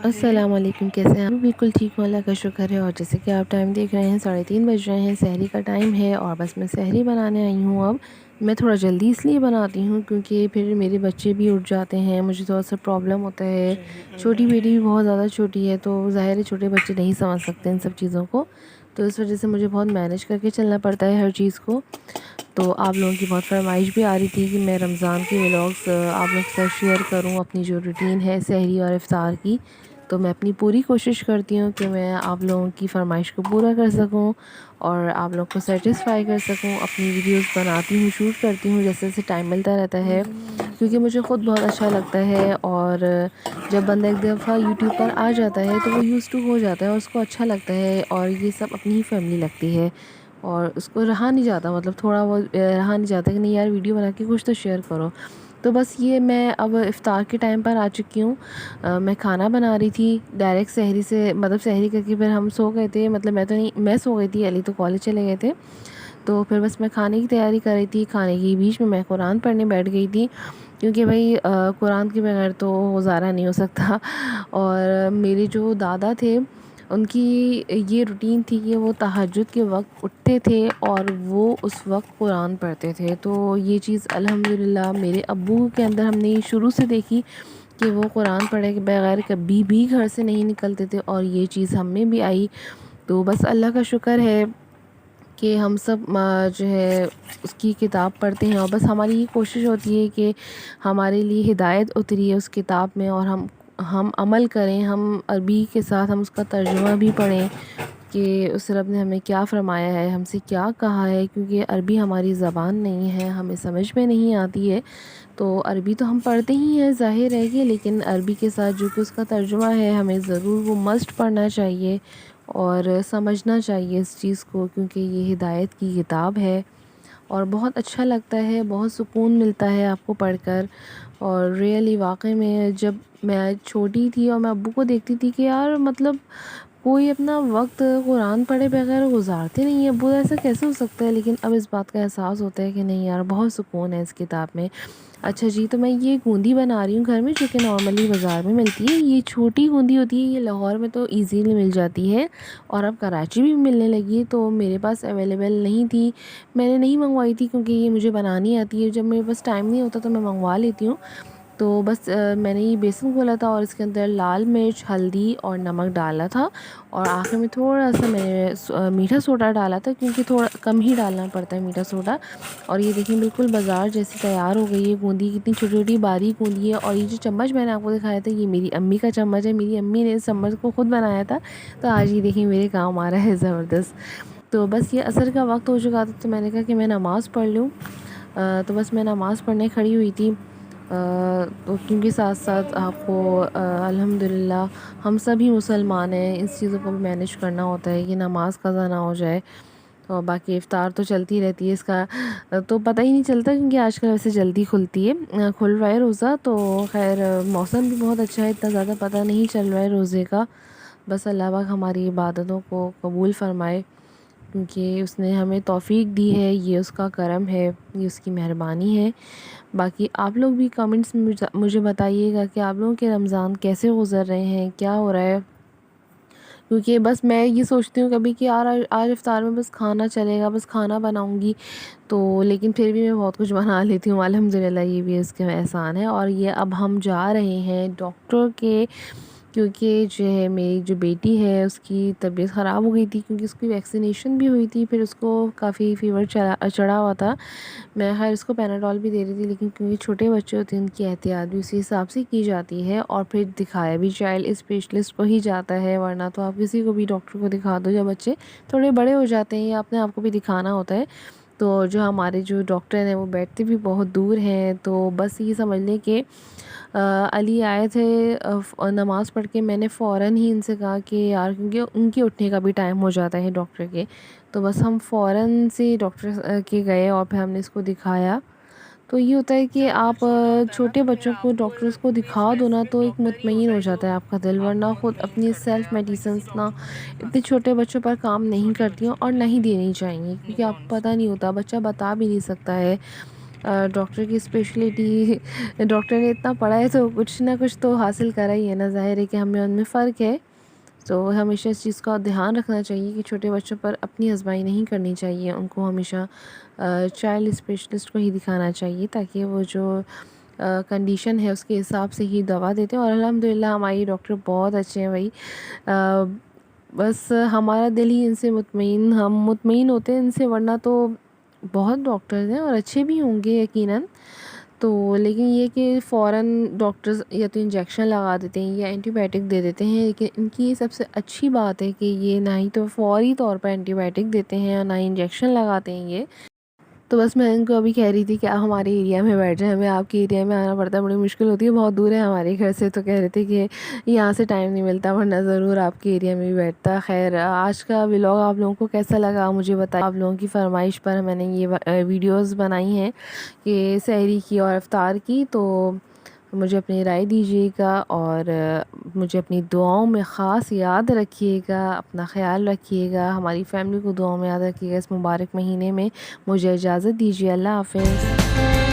السلام علیکم، کیسے ہیں آپ؟ بالکل ٹھیک ہوں، اللہ کا شکر ہے۔ اور جیسے کہ آپ ٹائم دیکھ رہے ہیں 3:30 بج رہے ہیں، سحری کا ٹائم ہے اور بس میں سحری بنانے آئی ہوں۔ اب میں تھوڑا جلدی اس لیے بناتی ہوں کیونکہ پھر میرے بچے بھی اٹھ جاتے ہیں، مجھے تھوڑا سا پرابلم ہوتا ہے۔ چھوٹی بیٹی بھی بہت زیادہ چھوٹی ہے تو ظاہر ہے چھوٹے بچے نہیں سمجھ سکتے ان سب چیزوں کو، تو اس وجہ سے مجھے بہت مینیج کر کے چلنا پڑتا ہے ہر چیز کو۔ تو آپ لوگوں کی بہت فرمائش بھی آ رہی تھی کہ میں رمضان کی ولاگس آپ لوگ کے ساتھ شیئر کروں، اپنی جو روٹین ہے سحری اور افطار کی۔ تو میں اپنی پوری کوشش کرتی ہوں کہ میں آپ لوگوں کی فرمائش کو پورا کر سکوں اور آپ لوگ کو سیٹسفائی کر سکوں۔ اپنی ویڈیوز بناتی ہوں، شوٹ کرتی ہوں جیسے جیسے ٹائم ملتا رہتا ہے، کیونکہ مجھے خود بہت اچھا لگتا ہے۔ اور جب بندہ ایک دفعہ یوٹیوب پر آ جاتا ہے تو وہ یوز ٹو ہو جاتا ہے اور اس کو اچھا لگتا ہے، اور یہ سب اپنی ہی فیملی لگتی ہے اور اس کو رہا نہیں جاتا، مطلب تھوڑا وہ رہا نہیں جاتا کہ نہیں یار ویڈیو بنا کے کچھ تو شیئر کرو۔ تو بس یہ میں اب افطار کے ٹائم پر آ چکی ہوں۔ میں کھانا بنا رہی تھی ڈائریکٹ سحری سے، مطلب سحری کر کے پھر ہم سو گئے تھے، مطلب میں تو نہیں، میں سو گئی تھی، علی تو کالج چلے گئے تھے، تو پھر بس میں کھانے کی تیاری کر رہی تھی۔ کھانے کے بیچ میں قرآن پڑھنے بیٹھ گئی تھی کیونکہ بھائی قرآن کے بغیر تو گزارا نہیں ہو سکتا۔ اور میرے جو دادا تھے ان کی یہ روٹین تھی کہ وہ تہجد کے وقت اٹھتے تھے اور وہ اس وقت قرآن پڑھتے تھے، تو یہ چیز الحمدللہ میرے ابو کے اندر ہم نے شروع سے دیکھی کہ وہ قرآن پڑھے کے بغیر کبھی بھی گھر سے نہیں نکلتے تھے، اور یہ چیز ہم میں بھی آئی۔ تو بس اللہ کا شکر ہے کہ ہم سب جو ہے اس کی کتاب پڑھتے ہیں، اور بس ہماری یہ کوشش ہوتی ہے کہ ہمارے لیے ہدایت اتری ہے اس کتاب میں اور ہم عمل کریں، ہم عربی کے ساتھ ہم اس کا ترجمہ بھی پڑھیں کہ اس رب نے ہمیں کیا فرمایا ہے، ہم سے کیا کہا ہے، کیونکہ عربی ہماری زبان نہیں ہے، ہمیں سمجھ میں نہیں آتی ہے۔ تو عربی تو ہم پڑھتے ہی ہیں ظاہر ہے کہ، لیکن عربی کے ساتھ جو کہ اس کا ترجمہ ہے ہمیں ضرور وہ مسٹ پڑھنا چاہیے اور سمجھنا چاہیے اس چیز کو، کیونکہ یہ ہدایت کی کتاب ہے اور بہت اچھا لگتا ہے، بہت سکون ملتا ہے آپ کو پڑھ کر۔ اور ریئلی واقعی میں جب میں چھوٹی تھی اور میں ابو کو دیکھتی تھی کہ یار مطلب کوئی اپنا وقت قرآن پڑھے بغیر گزارتے نہیں ہے، ابو ایسا کیسے ہو سکتا ہے، لیکن اب اس بات کا احساس ہوتا ہے کہ نہیں یار بہت سکون ہے اس کتاب میں۔ اچھا جی، تو میں یہ گوندی بنا رہی ہوں گھر میں، جو کہ نارملی بازار میں ملتی ہے، یہ چھوٹی گوندی ہوتی ہے، یہ لاہور میں تو ایزیلی مل جاتی ہے اور اب کراچی بھی ملنے لگی ہے، تو میرے پاس اویلیبل نہیں تھی، میں نے نہیں منگوائی تھی کیونکہ یہ مجھے بنانی آتی ہے، جب میرے پاس ٹائم نہیں ہوتا تو میں منگوا لیتی ہوں۔ تو بس میں نے یہ بیسن کھولا تھا اور اس کے اندر لال مرچ، ہلدی اور نمک ڈالا تھا، اور آخر میں تھوڑا سا میں نے میٹھا سوڈا ڈالا تھا کیونکہ تھوڑا کم ہی ڈالنا پڑتا ہے میٹھا سوڈا۔ اور یہ دیکھیں بالکل بازار جیسی تیار ہو گئی ہے گوندی، کتنی چھوٹی چھوٹی باریک گوندی ہے۔ اور یہ جو چمچ میں نے آپ کو دکھایا تھا یہ میری امی کا چمچ ہے، میری امی نے اس چمچ کو خود بنایا تھا، تو آج یہ دیکھیں میرے کام آ رہا ہے زبردست۔ تو بس یہ عصر کا وقت ہو چکا تھا تو میں نے کہا کہ میں نماز پڑھ لوں، تو بس میں نماز پڑھنے کھڑی ہوئی تھی، تو کیونکہ ساتھ ساتھ آپ کو الحمدللہ ہم سبھی مسلمان ہیں، اس چیزوں کو بھی مینیج کرنا ہوتا ہے کہ نماز قضا نہ ہو جائے، اور باقی افطار تو چلتی رہتی ہے، اس کا تو پتہ ہی نہیں چلتا کیونکہ آج کل ویسے جلدی کھلتی ہے، کھل رہا ہے روزہ، تو خیر موسم بھی بہت اچھا ہے، اتنا زیادہ پتہ نہیں چل رہا ہے روزے کا۔ بس اللہ پاک ہماری عبادتوں کو قبول فرمائے، کیونکہ اس نے ہمیں توفیق دی ہے، یہ اس کا کرم ہے، یہ اس کی مہربانی ہے۔ باقی آپ لوگ بھی کمنٹس میں مجھے بتائیے گا کہ آپ لوگوں کے رمضان کیسے گزر رہے ہیں، کیا ہو رہا ہے، کیونکہ بس میں یہ سوچتی ہوں کبھی کہ یار آج افطار میں بس کھانا چلے گا، بس کھانا بناؤں گی، تو لیکن پھر بھی میں بہت کچھ بنا لیتی ہوں الحمدللہ، یہ بھی اس کے احسان ہے۔ اور یہ اب ہم جا رہے ہیں ڈاکٹر کے، کیونکہ جو ہے میری جو بیٹی ہے اس کی طبیعت خراب ہو گئی تھی، کیونکہ اس کی ویکسینیشن بھی ہوئی تھی، پھر اس کو کافی فیور چڑھا ہوا تھا، میں خیر اس کو پیناڈول بھی دے رہی تھی، لیکن کیونکہ چھوٹے بچے ہوتے ہیں ان کی احتیاط بھی اسی حساب سے کی جاتی ہے، اور پھر دکھایا بھی چائلڈ اسپیشلسٹ کو ہی جاتا ہے، ورنہ تو آپ کسی کو بھی ڈاکٹر کو دکھا دو، جب بچے تھوڑے بڑے ہو جاتے ہیں یا اپنے آپ کو بھی دکھانا ہوتا ہے، تو جو ہمارے جو ڈاکٹر ہیں وہ بیٹھتے بھی بہت دور ہیں، تو بس یہ سمجھ لیں کہ علی آئے تھے نماز پڑھ کے، میں نے فوراً ہی ان سے کہا کہ یار کیونکہ ان کے اٹھنے کا بھی ٹائم ہو جاتا ہے ڈاکٹر کے، تو بس ہم فوراً سے ڈاکٹر کے گئے اور پھر ہم نے اس کو دکھایا۔ تو یہ ہوتا ہے کہ آپ چھوٹے بچوں کو ڈاکٹرز کو دکھا دو نا تو ایک مطمئن ہو جاتا ہے آپ کا دل، ورنہ خود اپنی سیلف میڈیسنس نا اتنے چھوٹے بچوں پر کام نہیں کرتی ہیں اور نہیں دینی چاہیے، کیونکہ آپ کو پتہ نہیں ہوتا، بچہ بتا بھی نہیں سکتا ہے ڈاکٹر کی اسپیشلٹی ڈاکٹر نے اتنا پڑھا ہے تو کچھ نہ کچھ تو حاصل کرا ہی ہے نا، ظاہر ہے کہ ہمیں ان میں فرق ہے. تو ہمیشہ اس چیز کا دھیان رکھنا چاہیے کہ چھوٹے بچوں پر اپنی آزمائی نہیں کرنی چاہیے، ان کو ہمیشہ چائلڈ اسپیشلسٹ کو ہی دکھانا چاہیے تاکہ وہ جو کنڈیشن ہے اس کے حساب سے ہی دوا دیتے ہیں. اور الحمدللہ ہماری ڈاکٹر بہت اچھے ہیں بھائی. بس ہمارا دل ہی ان سے مطمئن، ہم مطمئن ہوتے ہیں ان سے، ورنہ تو بہت ڈاکٹرز ہیں اور اچھے بھی ہوں گے یقیناً. تو لیکن یہ کہ فوراً ڈاکٹرز یا تو انجیکشن لگا دیتے ہیں یا اینٹی بائیوٹک دے دیتے ہیں، لیکن ان کی یہ سب سے اچھی بات ہے کہ یہ نہ ہی تو فوری طور پر اینٹی بائیوٹک دیتے ہیں اور نہ ہی انجیکشن لگاتے ہیں یہ. تو بس میں ان کو ابھی کہہ رہی تھی کہ آپ ہمارے ایریا میں بیٹھ جائیں، ہمیں آپ کے ایریا میں آنا پڑتا ہے، بڑی مشکل ہوتی ہے، بہت دور ہے ہمارے گھر سے. تو کہہ رہے تھے کہ یہاں سے ٹائم نہیں ملتا، ورنہ ضرور آپ کے ایریا میں بھی بیٹھتا. خیر آج کا ولاگ آپ لوگوں کو کیسا لگا مجھے بتائیں. آپ لوگوں کی فرمائش پر میں نے یہ ویڈیوز بنائی ہیں کہ سحری کی اور افطار کی. تو مجھے اپنی رائے دیجیے گا اور مجھے اپنی دعاؤں میں خاص یاد رکھیے گا. اپنا خیال رکھیے گا، ہماری فیملی کو دعاؤں میں یاد رکھیے گا. اس مبارک مہینے میں مجھے اجازت دیجیے. اللہ حافظ.